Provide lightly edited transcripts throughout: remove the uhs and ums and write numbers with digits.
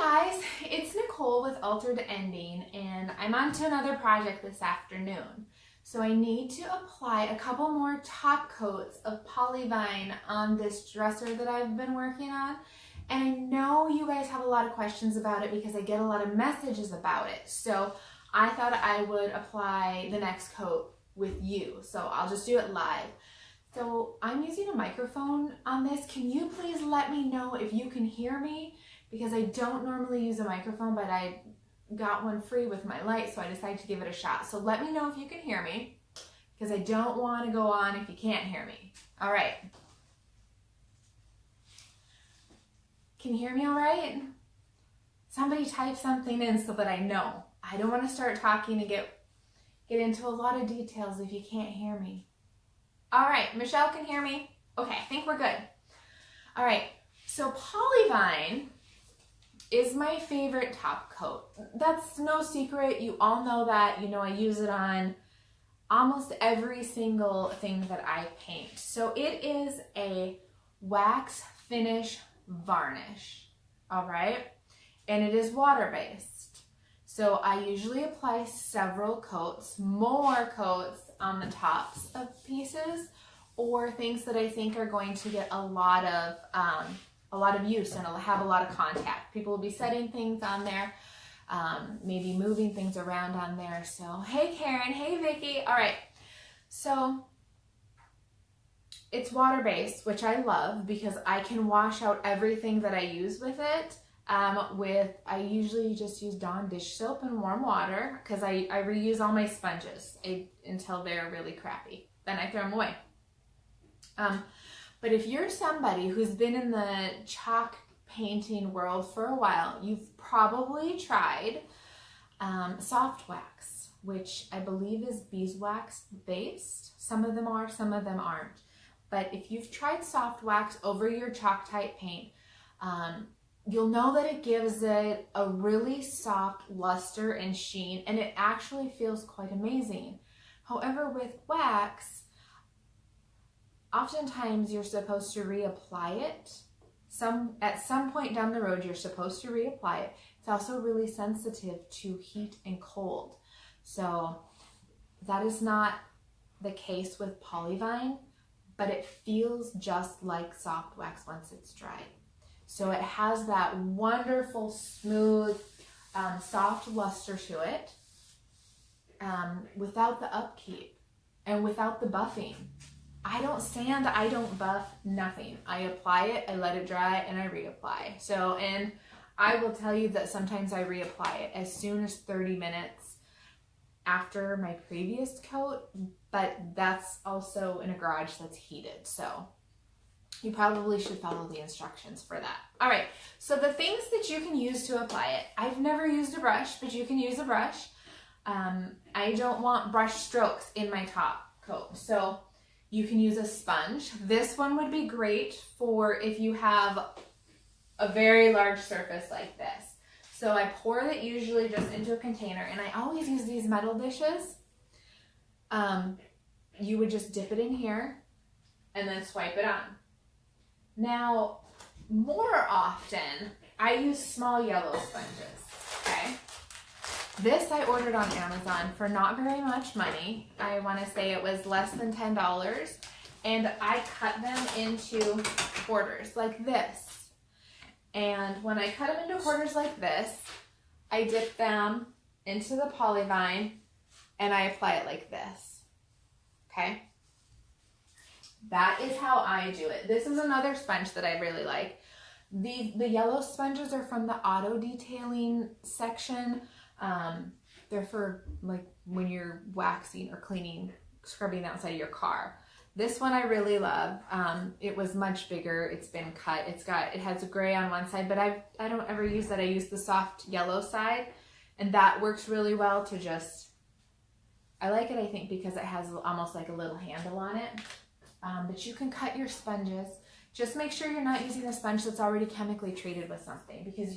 guys, it's Nicole with Altered Ending, and I'm on to another project this afternoon. So I need to apply a couple more top coats of Polyvine on this dresser that I've been working on. And I know you guys have a lot of questions about it because I get a lot of messages about it. So I thought I would apply the next coat with you. So I'll just do it live. So I'm using a microphone on this. Can you please let me know if you can hear me? Because I don't normally use a microphone, but I got one free with my light, so I decided to give it a shot. So let me know if you can hear me, because I don't want to go on if you can't hear me. All right. Can you hear me all right? Somebody type something in so that I know. I don't want to start talking and get into a lot of details if you can't hear me. All right, Michelle can hear me? Okay, I think we're good. All right, so Polyvine is my favorite top coat. That's no secret. You all know that. You know I use it on almost every single thing that I paint. So it is a wax finish varnish, all right? And it is water-based. So I usually apply several coats, more coats on the tops of pieces or things that I think are going to get a lot of use and have a lot of contact. People will be setting things on there, maybe moving things around on there. So, hey Karen, hey Vicky. All right, so it's water-based, which I love because I can wash out everything that I use with it. I usually just use Dawn dish soap and warm water because I reuse all my sponges until they're really crappy. Then I throw them away. But if you're somebody who's been in the chalk painting world for a while, you've probably tried soft wax, which I believe is beeswax based. Some of them are, some of them aren't. But if you've tried soft wax over your chalk type paint, you'll know that it gives it a really soft luster and sheen, and it actually feels quite amazing. However, with wax, oftentimes you're supposed to reapply it. At some point down the road, you're supposed to reapply it. It's also really sensitive to heat and cold. So that is not the case with Polyvine, but it feels just like soft wax once it's dried. So it has that wonderful, smooth, soft luster to it without the upkeep and without the buffing. I don't sand, I don't buff, nothing. I apply it, I let it dry, and I reapply. So, and I will tell you that sometimes I reapply it as soon as 30 minutes after my previous coat, but that's also in a garage that's heated. So you probably should follow the instructions for that. All right, so the things that you can use to apply it. I've never used a brush, but you can use a brush. I don't want brush strokes in my top coat, so you can use a sponge. This one would be great for if you have a very large surface like this. So I pour it usually just into a container, and I always use these metal dishes. You would just dip it in here and then swipe it on. Now, more often, I use small yellow sponges, okay? This I ordered on Amazon for not very much money. I want to say it was less than $10. And I cut them into quarters like this. And when I cut them into quarters like this, I dip them into the Polyvine and I apply it like this, okay? That is how I do it. This is another sponge that I really like. The yellow sponges are from the auto detailing section. They're for like when you're waxing or cleaning, scrubbing outside of your car. This one I really love. It was much bigger. It's been cut. It has a gray on one side, but I don't ever use that. I use the soft yellow side, and that works really well to just, I like it, I think, because it has almost like a little handle on it. But you can cut your sponges. Just make sure you're not using a sponge that's already chemically treated with something, because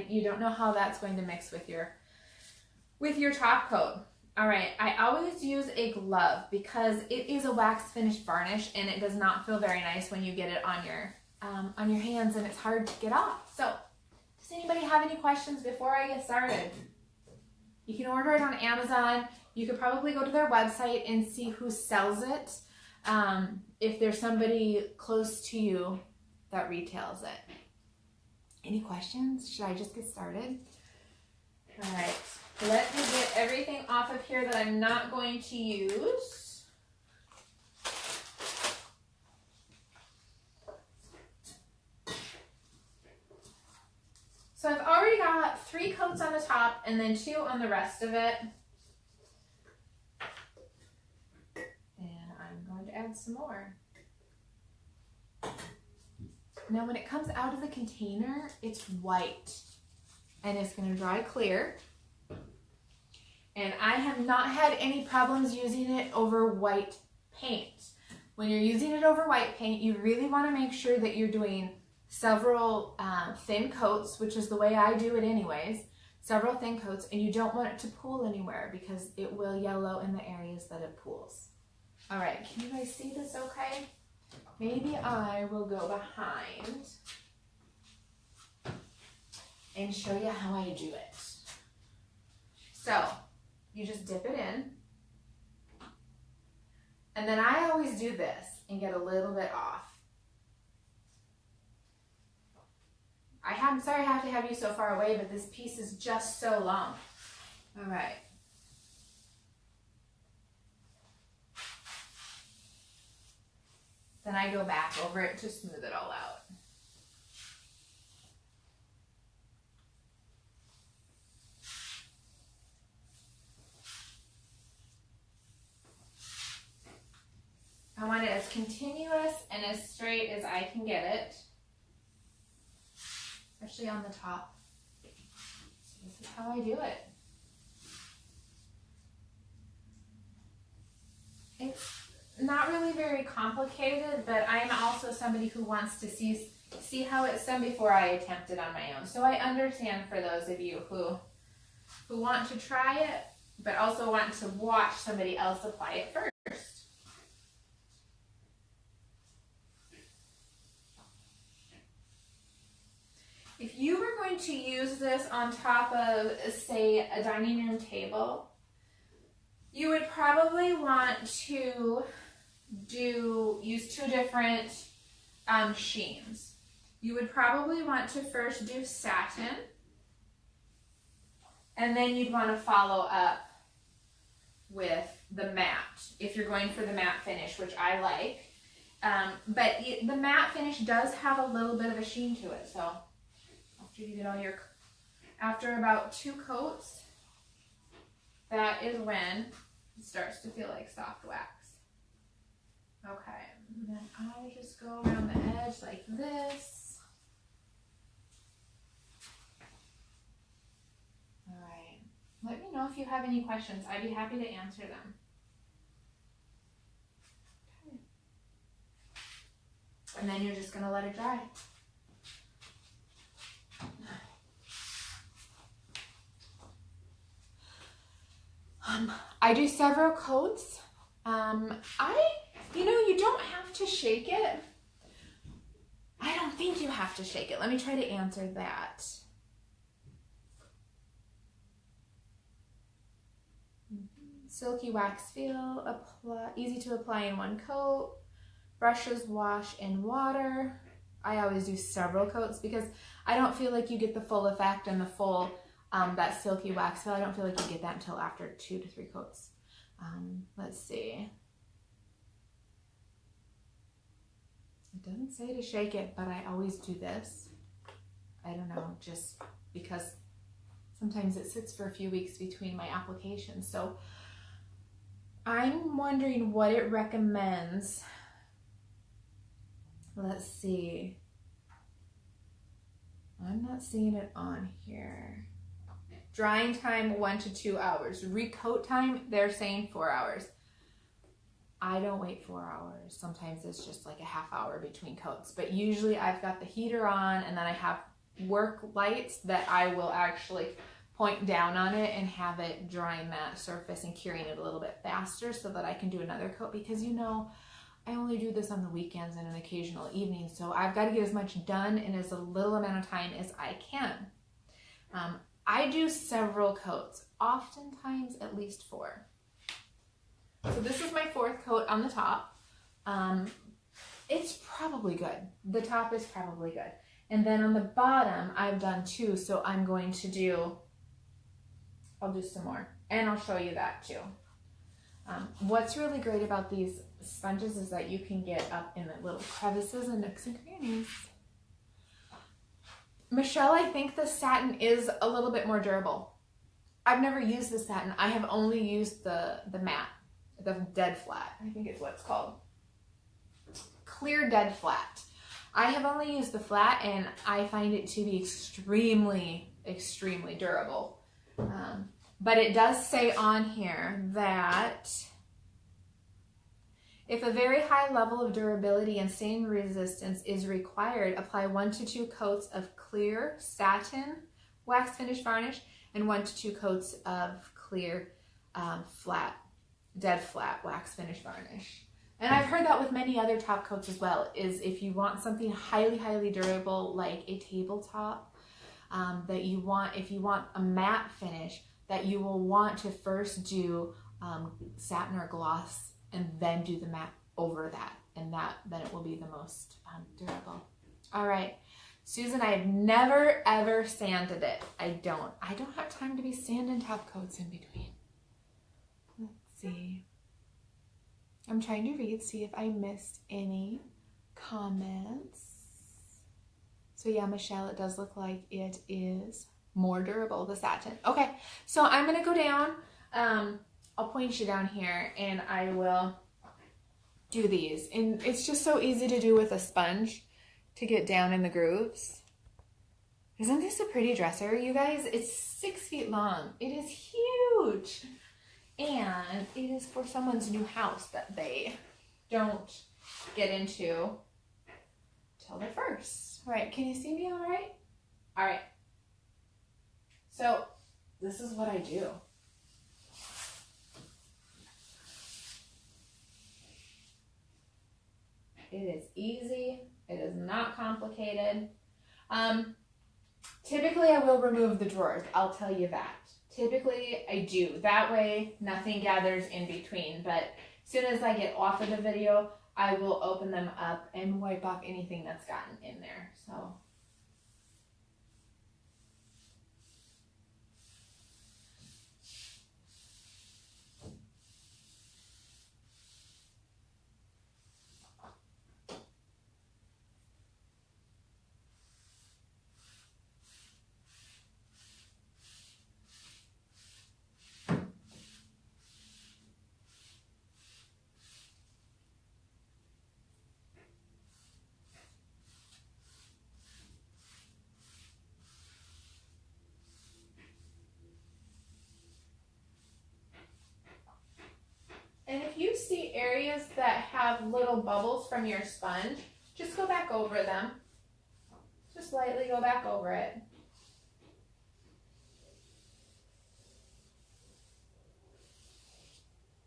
you don't know how that's going to mix with your top coat. All right, I always use a glove because it is a wax finish varnish and it does not feel very nice when you get it on your hands and it's hard to get off. So Does anybody have any questions before I get started? You can order it on Amazon. You could probably go to their website and see who sells it. If there's somebody close to you that retails it. Any questions? Should I just get started? All right, let me get everything off of here that I'm not going to use. So I've already got 3 coats on the top and then 2 on the rest of it. And I'm going to add some more. Now when it comes out of the container, it's white and it's going to dry clear. And I have not had any problems using it over white paint. When you're using it over white paint, you really want to make sure that you're doing several thin coats, which is the way I do it anyways, several thin coats, and you don't want it to pool anywhere because it will yellow in the areas that it pools. All right, can you guys see this okay? Maybe I will go behind and show you how I do it. So you just dip it in, and then I always do this and get a little bit off. I'm sorry I have to have you so far away, but this piece is just so long. All right. Then I go back over it to smooth it all out. I want it as continuous and as straight as I can get it, especially on the top. So this is how I do it. It's not really very complicated, but I'm also somebody who wants to see how it's done before I attempt it on my own. So I understand for those of you who want to try it, but also want to watch somebody else apply it first. If you were going to use this on top of, say, a dining room table, you would probably want to use 2 different sheens. You would probably want to first do satin, and then you'd want to follow up with the matte, if you're going for the matte finish, which I like. But the matte finish does have a little bit of a sheen to it, so after you get all your, after about 2 coats, that is when it starts to feel like soft wax. Okay, and then I just go around the edge like this. All right, let me know if you have any questions. I'd be happy to answer them. Okay. And then you're just gonna let it dry. I do several coats. You don't have to shake it. I don't think you have to shake it. Let me try to answer that. Silky wax feel, easy to apply in 1 coat. Brushes wash in water. I always do several coats because I don't feel like you get the full effect and the full that silky wax feel. I don't feel like you get that until after 2 to 3 coats. Let's see. It doesn't say to shake it, but I always do this. I don't know, just because sometimes it sits for a few weeks between my applications. So I'm wondering what it recommends. Let's see. I'm not seeing it on here. Drying time 1 to 2 hours. Recoat time, they're saying 4 hours. I don't wait 4 hours. Sometimes it's just like a half hour between coats. But usually I've got the heater on and then I have work lights that I will actually point down on it and have it drying that surface and curing it a little bit faster so that I can do another coat. Because I only do this on the weekends and an occasional evening, so I've got to get as much done in as a little amount of time as I can. I do several coats, oftentimes at least 4. So this is my 4th coat on the top. It's probably good. The top is probably good. And then on the bottom, I've done 2, so I'm going to do, I'll do some more, and I'll show you that too. What's really great about these sponges is that you can get up in the little crevices and nooks and crannies. Michelle, I think the satin is a little bit more durable. I've never used the satin. I have only used the matte, the dead flat, I think is what it's called. Clear dead flat. I have only used the flat, and I find it to be extremely, extremely durable. But it does say on here that if a very high level of durability and stain resistance is required, apply 1 to 2 coats of clear satin wax finish varnish and 1 to 2 coats of clear dead flat wax finish varnish. And I've heard that with many other top coats as well, is if you want something highly, highly durable like a tabletop, if you want a matte finish, that you will want to first do satin or gloss and then do the matte over that, and then it will be the most durable. All right, Susan, I've never ever sanded it. I don't have time to be sanding top coats in between. Let's see. I'm trying to read, see if I missed any comments. So yeah, Michelle, it does look like it is more durable, the satin. Okay, so I'm gonna go down. I'll point you down here, and I will do these. And it's just so easy to do with a sponge to get down in the grooves. Isn't this a pretty dresser, you guys? It's 6 feet long. It is huge. And it is for someone's new house that they don't get into till they're first. All right, can you see me all right? All right. So this is what I do. It is easy. It is not complicated. Typically, I will remove the drawers. I'll tell you that. Typically, I do. That way, nothing gathers in between. But as soon as I get off of the video, I will open them up and wipe off anything that's gotten in there. So. And if you see areas that have little bubbles from your sponge, just go back over them. Just lightly go back over it.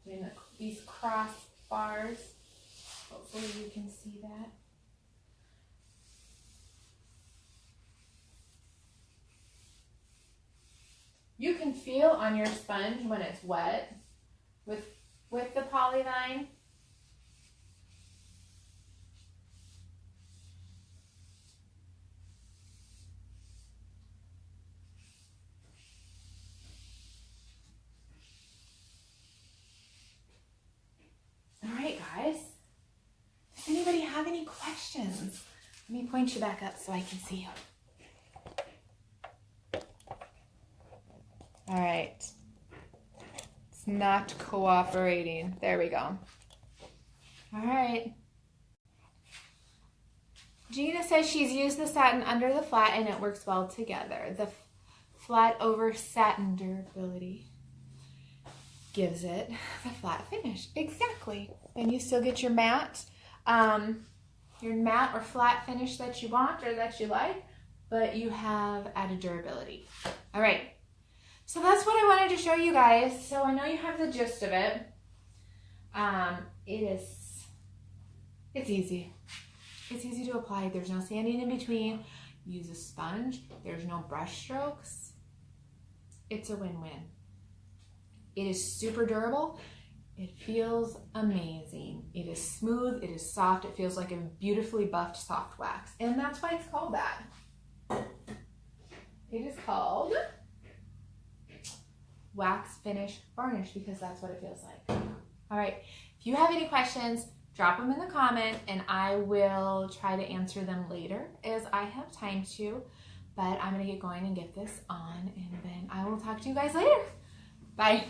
Doing these cross bars. Hopefully you can see that. You can feel on your sponge when it's wet with the Polyvine. All right, guys. Does anybody have any questions? Let me point you back up so I can see you. All right. It's not cooperating. There we go. All right. Gina says she's used the satin under the flat and it works well together. The flat over satin durability gives it the flat finish. Exactly. And you still get your matte or flat finish that you want or that you like, but you have added durability. All right. So that's what I wanted to show you guys. So I know you have the gist of it. It is It's easy. It's easy to apply. There's no sanding in between. Use a sponge. There's no brush strokes. It's a win-win. It is super durable. It feels amazing. It is smooth. It is soft. It feels like a beautifully buffed soft wax. And that's why it's called that. It is called Wax Finish Varnish because that's what it feels like. All right. If you have any questions, drop them in the comment and I will try to answer them later as I have time to. But I'm going to get going and get this on and then I will talk to you guys later. Bye.